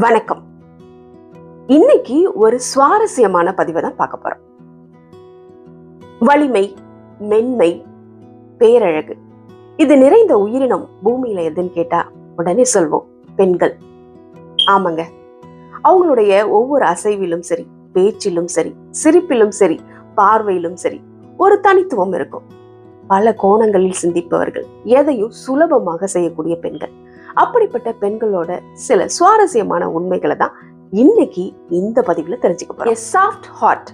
வணக்கம். இன்னைக்கு ஒரு சுவாரஸ்யமான பதிவை தான் பார்க்க போறோம். வலிமை, மென்மை, பேரழகு இது நிறைந்த உயிரினம் பூமியில எதுன்னு கேட்டா உடனே சொல்வோம் பெண்கள். ஆமாங்க, அவங்களுடைய ஒவ்வொரு அசைவிலும் சரி, பேச்சிலும் சரி, சிரிப்பிலும் சரி, பார்வையிலும் சரி ஒரு தனித்துவம் இருக்கும். பல கோணங்களில் சிந்திப்பவர்கள், எதையும் சுலபமாக செய்யக்கூடிய பெண்கள். அப்படிப்பட்ட பெண்களோட சில சுவாரஸ்யமான உண்மைகளை தான் இன்னைக்கு இந்த பதிவுல தெரிஞ்சுக்க போறோம். Soft heart.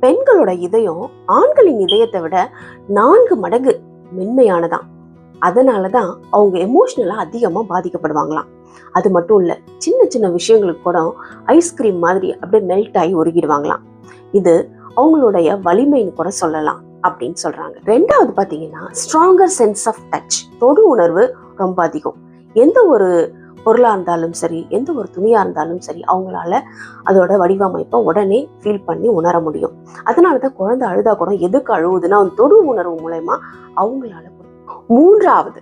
பெண்களோட இதயம் ஆண்களின் இதயத்தை விட 4 மடங்கு மென்மையானதான். அதனாலதான் அவங்க எமோஷனலா அதிகமா பாதிக்கப்படுவாங்களாம். அது மட்டும் இல்ல, சின்ன சின்ன விஷயங்களுக்கு கூட ஐஸ்கிரீம் மாதிரி அப்படியே மெல்ட் ஆகி உருகிடுவாங்களாம். இது அவங்களுடைய வலிமைன்னு கூட சொல்லலாம் அப்படின்னு சொல்றாங்க. 2வது பாத்தீங்கன்னா ஸ்ட்ராங்கர் சென்ஸ் ஆஃப் டச். தொடு உணர்வு ரொம்ப அதிகம். எந்த ஒரு பொருளா இருந்தாலும் சரி, எந்த ஒரு துணியா இருந்தாலும் சரி, அவங்களால அதோட வடிவமைப்பை உடனே ஃபீல் பண்ணி உணர முடியும். அதனாலதான் குழந்தை அழுதா கூட எதுக்கு அழுவுதுன்னா தொடு உணர்வு மூலமா அவங்களால. 3வது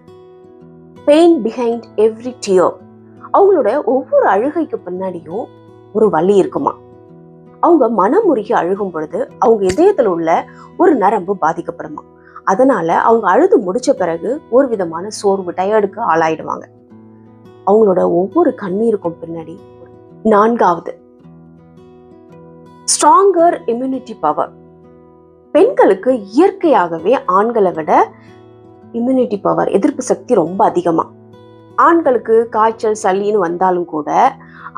பெயின் பிஹைண்ட் எவ்ரி டியர். அவங்களோட ஒவ்வொரு அழுகைக்கு பின்னாடியும் ஒரு வலி இருக்குமா. அவங்க மனமுருகி அழுகும் பொழுது அவங்க இதயத்துல உள்ள ஒரு நரம்பு பாதிக்கப்படுமா. அதனால அவங்க அழுது முடிச்ச பிறகு ஒரு விதமான சோர்வு, டயர்டுக்கு ஆளாயிடுவாங்க. அவங்களோட ஒவ்வொரு கண்ணீருக்கும் பின்னாடி. 4வது ஸ்ட்ராங்கர் இம்யூனிட்டி பவர். பெண்களுக்கு இயற்கையாகவே ஆண்களை விட இம்யூனிட்டி பவர், எதிர்ப்பு சக்தி ரொம்ப அதிகமா. ஆண்களுக்கு காய்ச்சல், சளின்னு வந்தாலும் கூட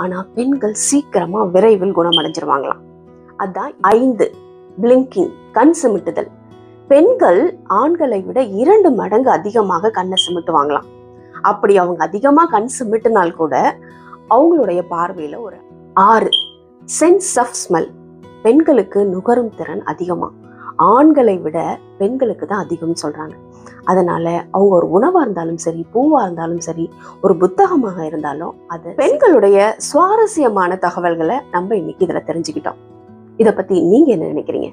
ஆனா பெண்கள் சீக்கிரமா விரைவில் குணமடைஞ்சிருவாங்களாம். அதான் 5 பிளிங்கிங், கண் சிமிட்டுதல். பெண்கள் ஆண்களை விட 2 மடங்கு அதிகமாக கண்ணை சிமிட்டுவாங்களாம். அப்படி அவங்க அதிகமா கண் சிமிட்டினால் கூட அவங்களுடைய பார்வையில ஒரு 6 சென்ஸ் ஆஃப் ஸ்மெல். பெண்களுக்கு நுகரும் திறன் அதிகமா. ஆண்களை விட பெண்களுக்கு தான் அதிகம்னு சொல்றாங்க. அதனால அவங்க ஒரு உணவா இருந்தாலும் சரி, பூவா இருந்தாலும் சரி, ஒரு புத்தகமாக இருந்தாலும் அது. பெண்களுடைய சுவாரஸ்யமான தகவல்களை நம்ம இன்னைக்கு இதுல தெரிஞ்சுக்கிட்டோம். இத பத்தி நீங்க என்ன நினைக்கிறீங்க?